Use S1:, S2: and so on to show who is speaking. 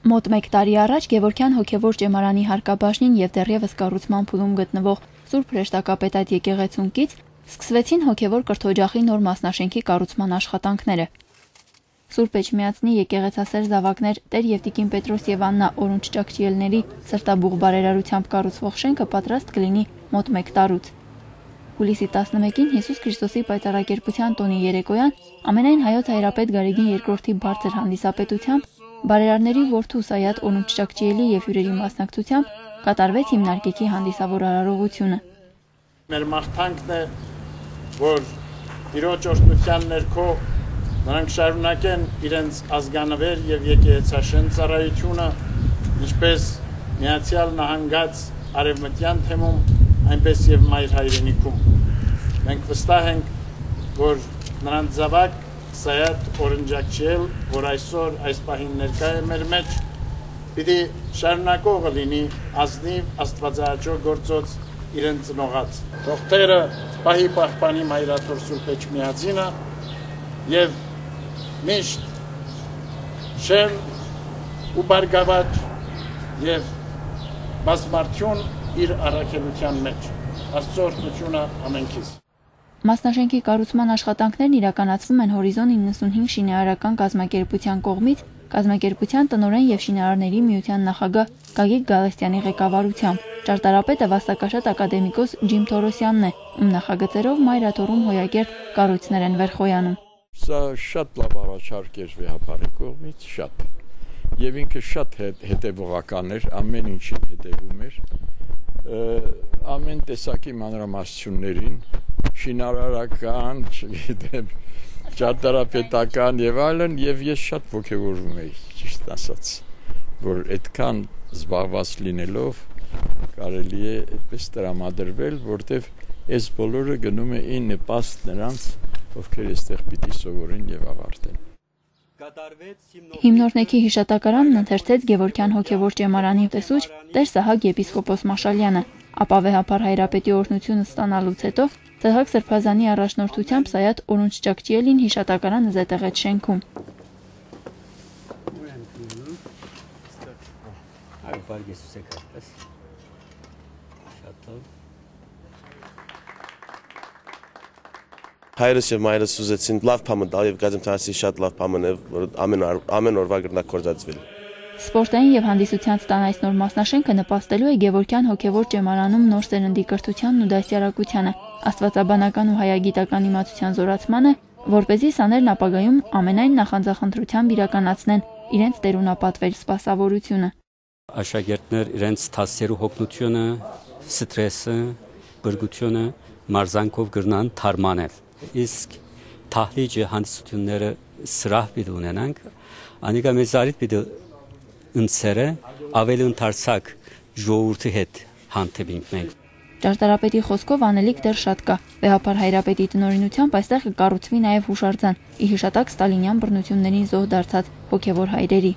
S1: Մոտ 1 տարի առաջ Գևորգյան հոգևոր ճեմարանի հարկաբաժնին եւ դեռևս կառուցման փուլում գտնվող Սուրբ Հրեշտակապետատ եկեղեցուն կից սկսվեցին հոգևոր կրթօջախի նոր մասնաշենքի կառուցման աշխատանքները։ Սուրբ Էջմիածնի եկեղեցասեր զավակներ Տեր եւ Տիկին Պետրոս եւ Աննա օրունց ճակճիելների սրտաբուխ բարերարությամբ կառուցվող շենքը պատրաստ կլինի մոտ 1 տարուց։ Հուլիսի 11-ին Հիսուս Քրիստոսի պայծառակերպության տոնի երեկոյան ամենայն հայոց հայրապետ Գարեգին II-ի բարձր հանդիսապետությամբ բարերարների որդու Սայաթ օրունց ճակճիելի եւ հյուրերի մասնակցությամբ կատարվեց հիմնարկիքի հանդիսավոր արարողությունը։
S2: Մեր մաղթանքն է, որ Տիրոջ օրհնության ներքո նրանք շարունակեն իրենց ազգանվեր եւ եկեղեցաշեն ծառայությունը, ինչպես Միացյալ Նահանգած արևմտյան թեմում, այնպես եւ մայր հայրենիքում։ Մենք վստահ ենք, որ նրանց զավակ Սայաթ օրնջակչել, որ այսօր այս պահին ներկա է մեր մեջ, պիտի շարունակողը լինի ազնիվ աստվածահաճո գործոց իրեն ծնողած։ Թող Տերը պահի պահպանի մայրաթոր Սուրբ Էջմիածինը եւ միշտ շեն ու բարգավաճ եւ բազմարդյուն իր առաքելության մեջ։ Աստծո օրհնությունը ամենքից։
S1: Մասնաշենքի կառուցման աշխատանքներն իրականացվում են Հորիզոն 95 շինարարական կազմակերպության կողմից կազմակերպության տնօրեն եւ շինարարների միության նախագահ Գագիկ Գալստյանի ղեկավարությամբ։ Ճարտարապետը վաստակաշատ ակադեմիկոս Ջիմ Թորոսյանն է, ում նախագծերով մայրաթորում հոյակերտ կառույցներ են վերխոյանում։
S3: Սա շատ լավ առաջարկ էր վեհապարի կողմից, շատ։ Եվ ինքը շատ հետևողական էր, ամեն ինչին հետևում էր, ամեն տեսակի մանրամասնություններին, շինարարական, չգիտեմ, ճարտարապետական եւ այլն, եւ ես շատ ոգևորվում էի, ճիշտ ասած, որ այդքան զբաղված լինելով կարելի է այդպես տրամադրվել, որտեվ այս բոլորը գնում է ին նպաստ նրանց, ովքեր այստեղ պիտի սովորեն եւ ավարտեն։
S1: Հիմնորդնեքի հիշատակարանն ընթերցեց Գևորգյան հոգևոր ճեմարանի տեսուչ Տեր Սահակ եպիսկոպոս Մաշալյանը, ապա վեհապար հայրապետի օրհնությունը ստանալուց հետո Սահակ Սրբազանի առաջնորդությամբ Սայաթ օրունց ճակճիելին հիշատակարանը զետեղեց շենքում։
S4: Հայրս եւ մայրս ուզեցին լավ բան տալ եւ գազեմ թասի շատ լավ բան է, որ ամեն օրվա գրնա կորզածվել։
S1: Սպորտային եւ հանդիսության ստան այս նոր մասնաշենքը նպաստելու է Գևորգյան հոգևոր ճեմարանում նոր սերնդի կրթությանն ու դաստիարակությանը, աստվածաբանական ու հայագիտական իմացության զորացմանը, որպեսզի սաներն ապագայում ամենայն նախանձախնդրությամբ իրականացնեն իրենց տերունապատվել սպասավորությունը։
S5: Աշակերտներ իրենց թասերու հոգնությունը, ստրեսը, բրգությունը մարզանքով գրնան թարմանել։ Իսկ թահլիճը հանդիսությունները սրահ պիտի ունենանք, անիկա մեզ արիտ պիտի ընցերը ավելի ընդարձակ ժողովրդի հետ հանդիպենք մենք։
S1: Ճարտարապետի խոսքով անելիք դեռ շատ կա։ Վեհապար հայրապետի տնօրինությամբ այստեղ կկառուցվի նաև հուշարձան՝ ի հիշատակ ստալինյան բռնություններին զոհ դարձած հոգևոր հայրերի։